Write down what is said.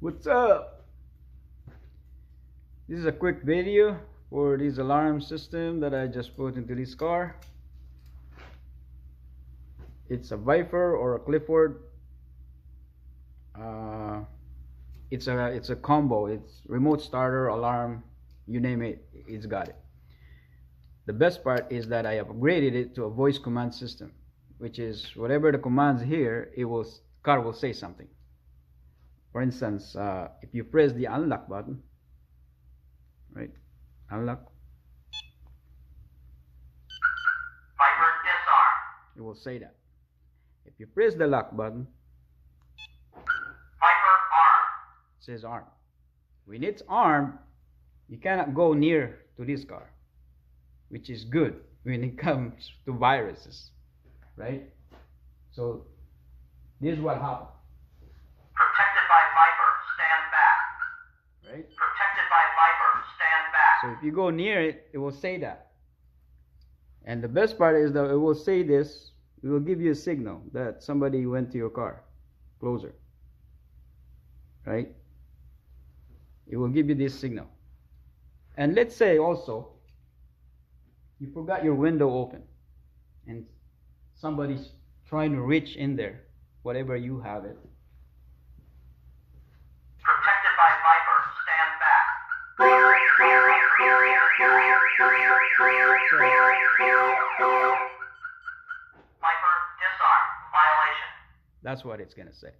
What's up? This is a quick video for this alarm system that I just put into this car. It's a Viper or a Clifford. It's a combo. It's remote starter, alarm, you name it, it's got it. The best part is that I upgraded it to a voice command system, which is whatever the commands here, car will say something. For instance, if you press the unlock button, right? Unlock. Viper disarm. It will say that. If you press the lock button, Viper arm. it says arm. When it's armed, you cannot go near to this car, which is good when it comes to viruses, right? So this is what happened, Protected by Viper, stand back. right? Protected by Viper, stand back. So if you go near it, it will say that. And the best part is that it will say this, it will give you a signal that somebody went to your car closer, right? It will give you this signal. And let's say also you forgot your window open and somebody's trying to reach in there, whatever you have it. Protected by Viper, stand back. Viper disarm. Violation. That's what it's gonna say.